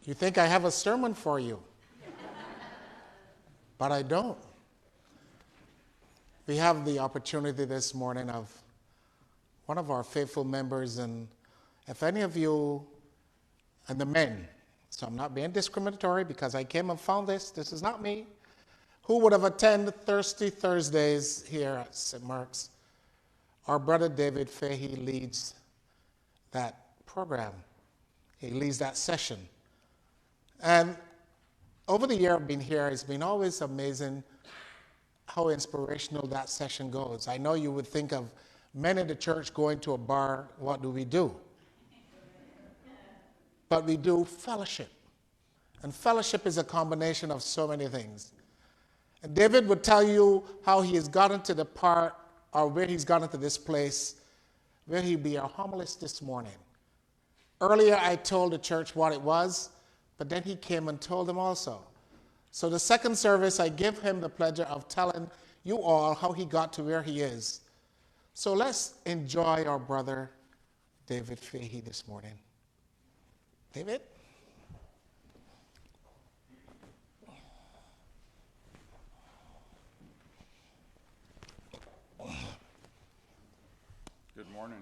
You think I have a sermon for you, but I don't. We have the opportunity this morning of one of our faithful members, and if any of you, and the men, so I'm not being discriminatory because I came and found this is not me, who would have attended Thirsty Thursdays here at St. Mark's, our brother David Fahey leads that program. He leads that session. And over the year I've been here, it's been always amazing how inspirational that session goes. I know you would think of men in the church going to a bar, what do we do? But we do fellowship. And fellowship is a combination of so many things. And David would tell you how he has gotten to the part, or where he's gotten to this place, where he'll be our homilist this morning. Earlier I told the church what it was, but then he came and told them also. So the second service, I give him the pleasure of telling you all how he got to where he is. So let's enjoy our brother David Fahey this morning. David? Good morning.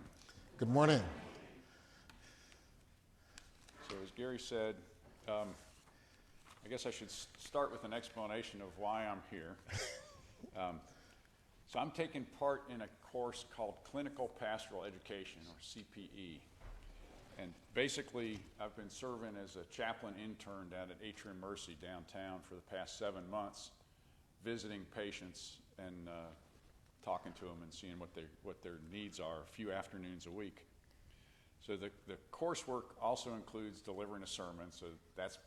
Good morning. So as Gary said, I guess I should start with an explanation of why I'm here. So I'm taking part in a course called Clinical Pastoral Education, or CPE. And basically, I've been serving as a chaplain intern down at Atrium Mercy downtown for the past 7 months, visiting patients and talking to them and seeing what their needs are a few afternoons a week. So the coursework also includes delivering a sermon, so that's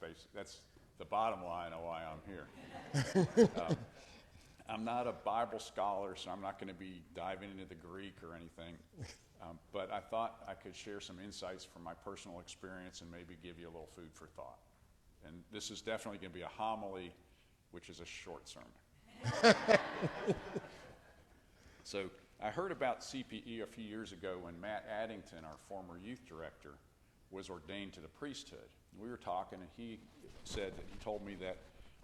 the bottom line of why I'm here. I'm not a Bible scholar, so I'm not going to be diving into the Greek or anything, but I thought I could share some insights from my personal experience and maybe give you a little food for thought. And this is definitely going to be a homily, which is a short sermon. So I heard about CPE a few years ago when Matt Addington, our former youth director, was ordained to the priesthood. We were talking, and he told me that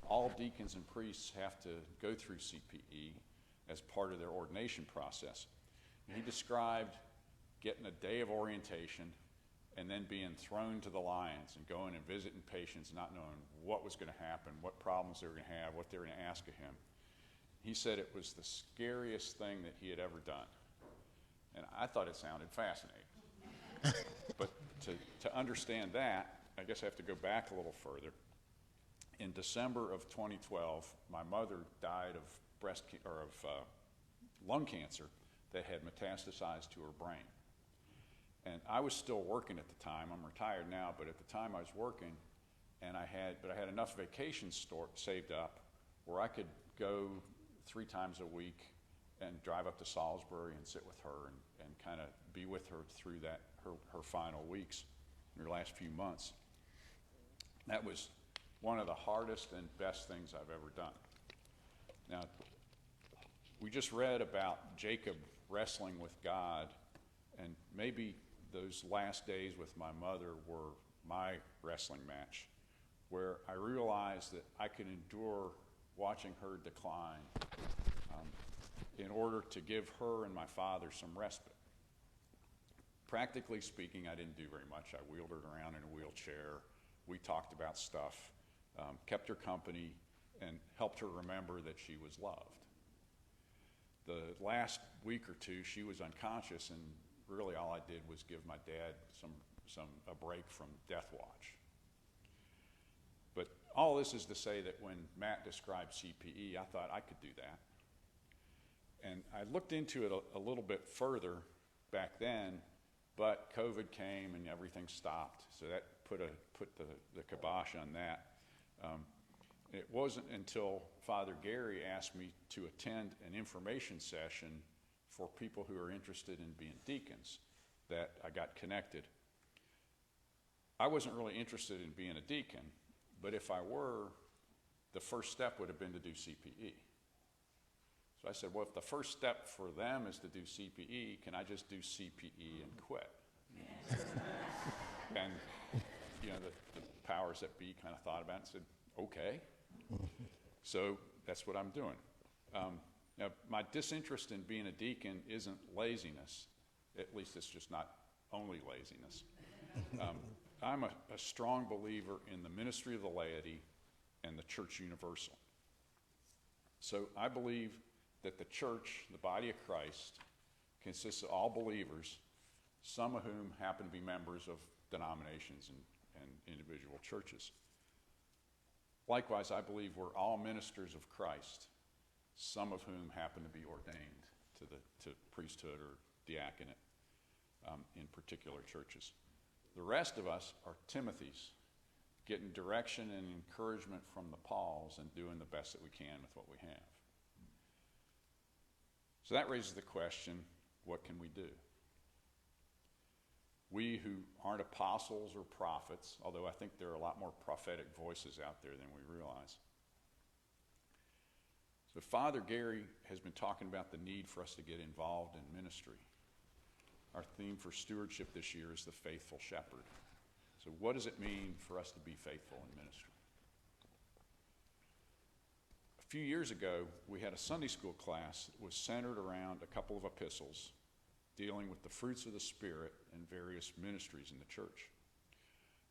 all deacons and priests have to go through CPE as part of their ordination process. And he described getting a day of orientation and then being thrown to the lions and going and visiting patients, not knowing what was going to happen, what problems they were going to have, what they were going to ask of him. He said it was the scariest thing that he had ever done. And I thought it sounded fascinating. But to understand that, I guess I have to go back a little further. In December of 2012, my mother died of lung cancer that had metastasized to her brain. And I was still working at the time. I'm retired now, but at the time I was working, and I had enough vacations saved up where I could go 3 times a week and drive up to Salisbury and sit with her and kind of be with her through her final weeks, her last few months. That was one of the hardest and best things I've ever done. Now, we just read about Jacob wrestling with God, and maybe those last days with my mother were my wrestling match, where I realized that I could endure watching her decline in order to give her and my father some respite. Practically speaking, I didn't do very much. I wheeled her around in a wheelchair. We talked about stuff, kept her company, and helped her remember that she was loved. The last week or two, she was unconscious, and really all I did was give my dad a break from death watch. But all this is to say that when Matt described CPE, I thought I could do that. And I looked into it a little bit further back then, but COVID came and everything stopped, so that put the kibosh on that. It wasn't until Father Gary asked me to attend an information session for people who are interested in being deacons that I got connected. I wasn't really interested in being a deacon, but if I were, the first step would have been to do CPE. So I said, well, if the first step for them is to do CPE, can I just do CPE and quit? And, the powers that be kind of thought about it and said, okay. So that's what I'm doing. Now, my disinterest in being a deacon isn't laziness. At least it's just not only laziness. I'm a strong believer in the ministry of the laity and the church universal. So I believe that the church, the body of Christ, consists of all believers, some of whom happen to be members of denominations and individual churches. Likewise, I believe we're all ministers of Christ, some of whom happen to be ordained to priesthood or diaconate in particular churches. The rest of us are Timothys, getting direction and encouragement from the Pauls and doing the best that we can with what we have. So that raises the question, what can we do? We who aren't apostles or prophets, although I think there are a lot more prophetic voices out there than we realize. So Father Gary has been talking about the need for us to get involved in ministry. Our theme for stewardship this year is the faithful shepherd. So what does it mean for us to be faithful in ministry? A few years ago, we had a Sunday school class that was centered around a couple of epistles dealing with the fruits of the Spirit and various ministries in the church.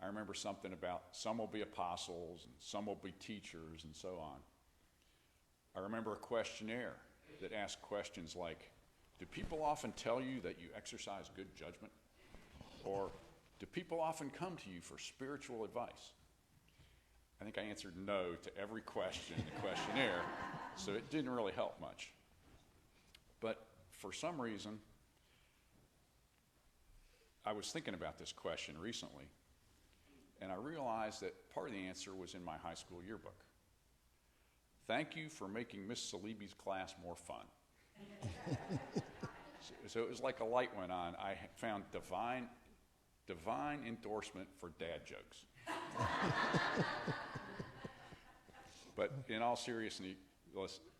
I remember something about some will be apostles and some will be teachers and so on. I remember a questionnaire that asked questions like, do people often tell you that you exercise good judgment? Or do people often come to you for spiritual advice? I think I answered no to every question in the questionnaire, so it didn't really help much. But for some reason, I was thinking about this question recently, and I realized that part of the answer was in my high school yearbook. Thank you for making Miss Salibi's class more fun. So it was like a light went on. I found divine endorsement for dad jokes. But in all seriousness,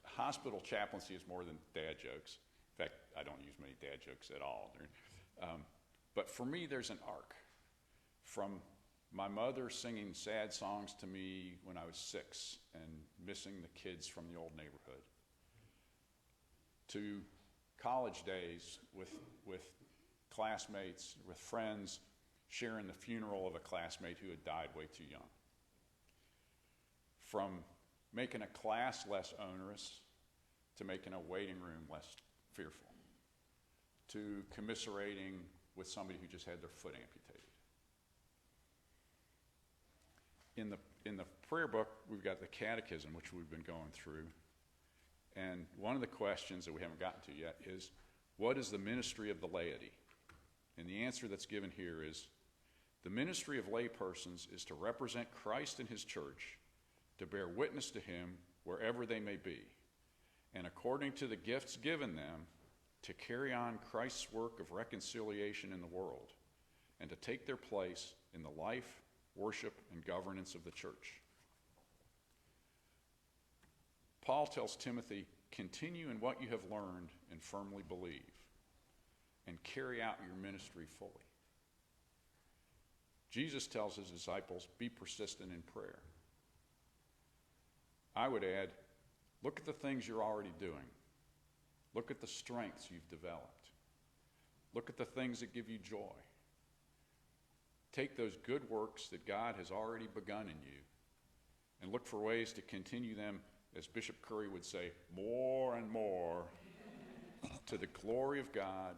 hospital chaplaincy is more than dad jokes. In fact, I don't use many dad jokes at all. But for me, there's an arc from my mother singing sad songs to me when I was 6 and missing the kids from the old neighborhood, to college days with classmates, with friends, sharing the funeral of a classmate who had died way too young. From making a class less onerous to making a waiting room less fearful, to commiserating with somebody who just had their foot amputated. In the prayer book, we've got the catechism, which we've been going through. And one of the questions that we haven't gotten to yet is, what is the ministry of the laity? And the answer that's given here is, the ministry of laypersons is to represent Christ and his church, to bear witness to him wherever they may be, and according to the gifts given them, to carry on Christ's work of reconciliation in the world, and to take their place in the life, worship, and governance of the church. Paul tells Timothy, continue in what you have learned and firmly believe, and carry out your ministry fully. Jesus tells his disciples, be persistent in prayer. I would add, look at the things you're already doing. Look at the strengths you've developed. Look at the things that give you joy. Take those good works that God has already begun in you and look for ways to continue them, as Bishop Curry would say, more and more to the glory of God